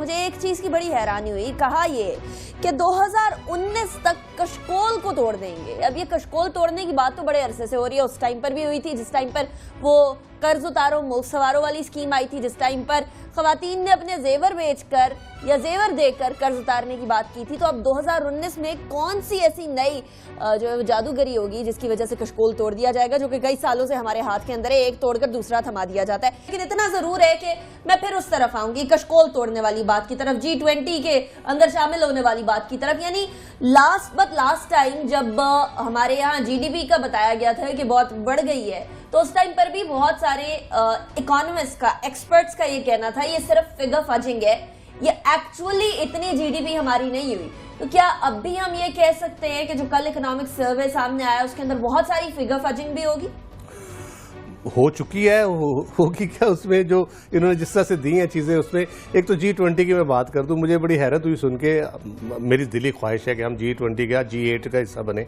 मुझे एक चीज की बड़ी हैरानी हुई, कहा ये कि 2019 तक कशकोल को तोड़ देंगे। अब ये कशकोल तोड़ने की बात तो बड़े अरसे से हो रही है, उस टाइम पर भी हुई थी जिस टाइम पर वो कर्ज उतारो मुल्क सवारों वाली स्कीम आई थी, जिस टाइम पर खवातीन ने अपने जेवर बेचकर या जेवर देकर कर्ज उतारने की बात की थी। तो अब 2019 में कौन सी ऐसी नई जो जादूगरी होगी जिसकी वजह से कशकोल तोड़ दिया जाएगा, जो कि कई सालों से हमारे हाथ के अंदर है, एक तोड़कर दूसरा थमा दिया जाता है। लेकिन इतना जरूर है कि मैं फिर उस तरफ आऊंगी, कशकोल तोड़ने वाली बात की तरफ, G20 के अंदर शामिल होने वाली बात की तरफ। यानी लास्ट टाइम जब हमारे यहाँ GDP का बताया गया था कि बहुत बढ़ गई है, तो उस टाइम पर भी बहुत सारे इकोनॉमिस्ट का, एक्सपर्ट्स का ये कहना था ये सिर्फ फिगर फजिंग है, ये एक्चुअली इतनी GDP हमारी नहीं हुई। तो क्या अब भी हम ये कह सकते हैं कि जो कल इकोनॉमिक सर्वे सामने आया उसके अंदर बहुत सारी फिगर फजिंग भी होगी? हो चुकी है, होगी क्या उसमें, जो इन्होंने जिस तरह से दी हैं चीज़ें उसमें। एक तो G20 की मैं बात कर दूं, मुझे बड़ी हैरत हुई सुन के। मेरी दिली ख्वाहिश है कि हम G20 का G8 का हिस्सा बने,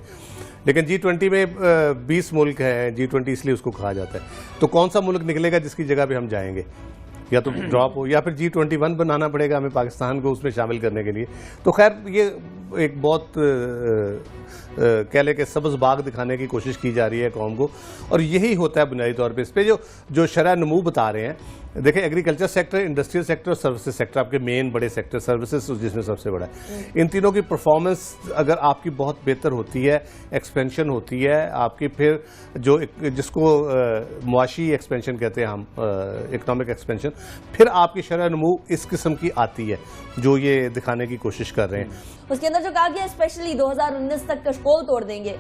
लेकिन G20 में 20 मुल्क हैं, G20 इसलिए उसको कहा जाता है। तो कौन सा मुल्क निकलेगा जिसकी जगह पे हम जाएंगे? या तो ड्रॉप हो या फिर G21 बनाना पड़ेगा हमें पाकिस्तान को उसमें शामिल करने के लिए। तो खैर ये एक बहुत कह ले कि सब्ज बाग दिखाने की कोशिश की जा रही है कौम को, और यही होता है बुनियादी तौर पे। इस पर जो शरह नमू बता रहे हैं, देखिए एग्रीकल्चर सेक्टर, इंडस्ट्रियल सेक्टर और सर्विसेज सेक्टर आपके मेन बड़े सेक्टर, सर्विसेज जिसमें सबसे बड़ा है। इन तीनों की परफॉर्मेंस अगर आपकी बहुत बेहतर होती है, एक्सपेंशन होती है आपकी, फिर जो जिसको मुआशी एक्सपेंशन कहते हैं हम, इकोनॉमिक एक्सपेंशन, फिर आपकी शरह नमू इस किस्म की आती है जो ये दिखाने की कोशिश कर रहे हैं। उसके अंदर जो कहा गया स्पेशली 2019 तक कशकोल तोड़ देंगे,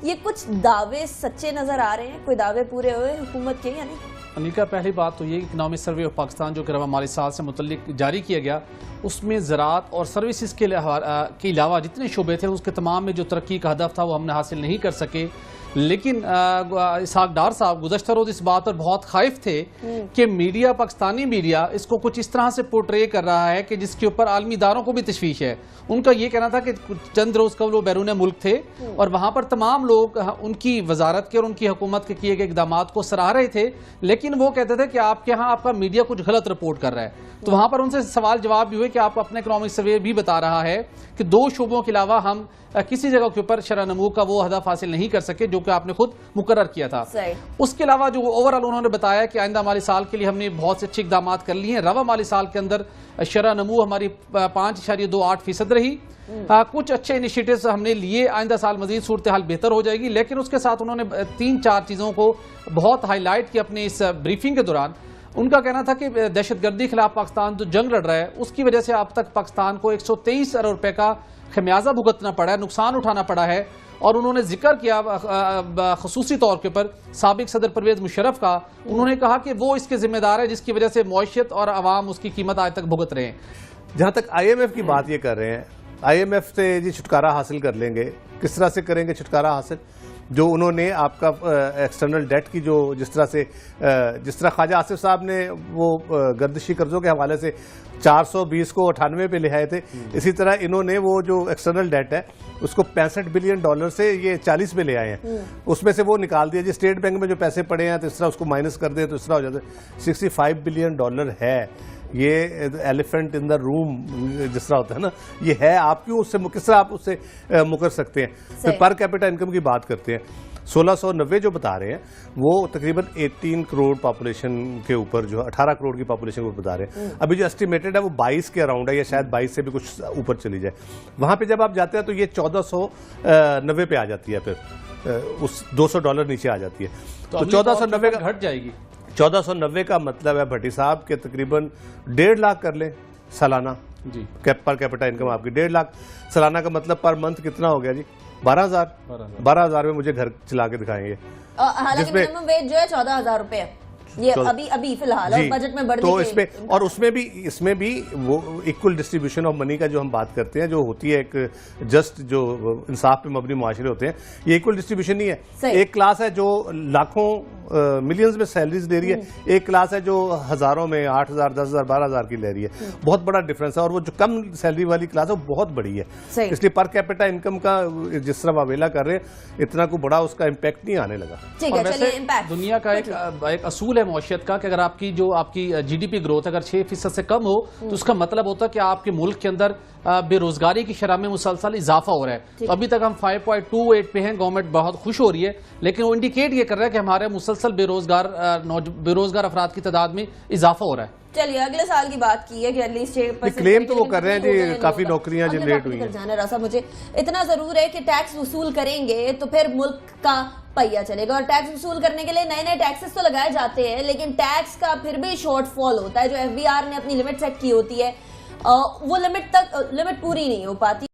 ये कुछ दावे सच्चे नजर आ रहे हैं? कोई दावे पूरे हुए हुकूमत के या नहीं? अनिका, पहली बात तो ये इकनॉमिक सर्वे ऑफ पाकिस्तान जो कि रवा माली साल से मुतल्लिक जारी किया गया, उसमें ज़राअत और सर्विसेज के अलावा जितने शुबे थे उसके तमाम में जो तरक्की का हदफ था वो हमने हासिल नहीं कर सके। लेकिन इसहाक डार साहब गुज़श्ता रोज़ इस बात पर बहुत खाइफ थे कि मीडिया, पाकिस्तानी मीडिया इसको कुछ इस तरह से पोर्ट्रे कर रहा है कि जिसके ऊपर आलमी इदारों को भी तशवीश है। उनका ये कहना था कि चंद रोज़ कबल वो बैरून मुल्क थे और वहाँ पर तमाम लोग उनकी वजारत के और उनकी हुकूमत के किए गए इकदाम को सराह रहे थे, लेकिन वो कहते थे कि आपके यहाँ आपका मीडिया कुछ गलत रिपोर्ट कर रहा है। तो वहाँ पर उनसे सवाल जवाब भी हुए कि आप अपने इकनॉमिक सर्वे भी बता रहा है कि 2 शोबों के अलावा हम किसी जगह के ऊपर शरह नमू का वो हदफ हासिल नहीं कर सके जो कि आपने खुद मुकर्रर किया था। उसके अलावा जो ओवरऑल उन्होंने बताया कि आइंदा माली साल के लिए हमने बहुत से अच्छे इकदाम कर लिए हैं। रवा माली साल के अंदर शरह नमू हमारी 5.28% रही। कुछ अच्छे इनिशिएटिव्स हमने लिए, आइंदा साल मजीद सूरत हाल बेहतर हो जाएगी। लेकिन उसके साथ उन्होंने 3-4 चीज़ों को बहुत हाईलाइट किया अपनी इस ब्रीफिंग के दौरान। उनका कहना था कि दहशतगर्दी के खिलाफ पाकिस्तान जो जंग लड़ रहा है उसकी वजह से अब तक पाकिस्तान को 123 अरब रुपए का खमियाजा भुगतना पड़ा है, नुकसान उठाना पड़ा है। और उन्होंने जिक्र किया खसूसी तौर के ऊपर साबिक सदर परवेज मुशर्रफ का। उन्होंने कहा कि वो इसके जिम्मेदार है जिसकी वजह से मईशत और आवाम उसकी कीमत आज तक भुगत रहे हैं। जहाँ तक IMF की बात ये कर रहे हैं, IMF से जी छुटकारा हासिल कर लेंगे, किस तरह से करेंगे छुटकारा हासिल? जो उन्होंने आपका एक्सटर्नल डेट की जो जिस तरह ख्वाजा आसिफ साहब ने वो गर्दिशी कर्जों के हवाले से 420 को 98 पे ले आए थे, इसी तरह इन्होंने वो जो एक्सटर्नल डेट है उसको $65 बिलियन से ये 40 पे ले आए हैं। उसमें से वो निकाल दिया जी, स्टेट बैंक में जो पैसे पड़े हैं तो इस तरह उसको माइनस कर दे तो इस तरह हो जाता है। $65 बिलियन है, ये एलिफेंट इन द रूम जिस तरह होता है ना, ये है। आप क्यों उससे किस तरह आप उससे मुकर सकते हैं? फिर पर कैपिटा इनकम की बात करते हैं, 1690 जो बता रहे हैं वो तकरीबन 18 करोड़ पॉपुलेशन के ऊपर, जो 18 करोड़ की पॉपुलेशन को बता रहे हैं। अभी जो एस्टिमेटेड है वो 22 के अराउंड है, या शायद 22 से भी कुछ ऊपर चली जाए। वहाँ पे जब आप जाते हैं तो ये 1490 पे आ जाती है, फिर उस $200 नीचे आ जाती है। तो 1490 का घट जाएगी। 1490 का मतलब है भट्टी साहब के तकरीबन 1.5 लाख कर लें सालाना जी। पर कैपिटा इनकम आपकी 1.5 लाख सालाना का मतलब पर मंथ कितना हो गया जी? 12,000 में मुझे घर चला के दिखाएंगे। हालांकि मिनिमम वेज जो है 14,000 रुपए ये अभी फिलहाल और बजट में बढ़ तो इसमें और इसमें भी वो इक्वल डिस्ट्रीब्यूशन ऑफ मनी का जो हम बात करते हैं, जो होती है एक जस्ट जो इंसाफ पे मबनी मुआशरे होते हैं, ये इक्वल डिस्ट्रीब्यूशन नहीं है। एक क्लास है जो लाखों मिलियंस में सैलरीज दे रही है, एक क्लास है जो हजारों में 8,000, 10,000, 12,000 की ले रही है। बहुत बड़ा डिफरेंस है। और वो जो कम सैलरी वाली क्लास है वो बहुत बड़ी है, इसलिए पर कैपिटा इनकम का जिस तरह वावेला कर रहे हैं इतना कोई बड़ा उसका इम्पैक्ट नहीं आने लगा। ठीक और है, वैसे चलिए इम्पैक्ट दुनिया का एक असूल है मौशियत का कि अगर आपकी जीडीपी ग्रोथ अगर 6% से कम हो तो उसका मतलब होता है कि आपके मुल्क के अंदर बेरोजगारी की शरह में मुसलसल इजाफा हो रहा है। तो अभी तक हम 5.28 पे हैं, गवर्नमेंट बहुत खुश हो रही है, लेकिन वो इंडिकेट ये कर रहा है कि हमारे मुसलसल बेरोजगार अफराद की तादाद में इजाफा हो रहा है। चलिए अगले साल की बात की है कि एटलीस्ट 6% क्लेम तो वो कर रहे हैं जी, काफी नौकरियां जनरेट हुई हैं। जाना रासा मुझे इतना जरूर है कि टैक्स वसूल करेंगे तो फिर मुल्क का पहिया चलेगा। और टैक्स वसूल करने के लिए नए नए टैक्सेस तो लगाए जाते हैं, लेकिन टैक्स का फिर भी शॉर्टफॉल होता है। जो एफबीआर ने अपनी लिमिट सेट की होती है वो लिमिट पूरी नहीं हो पाती।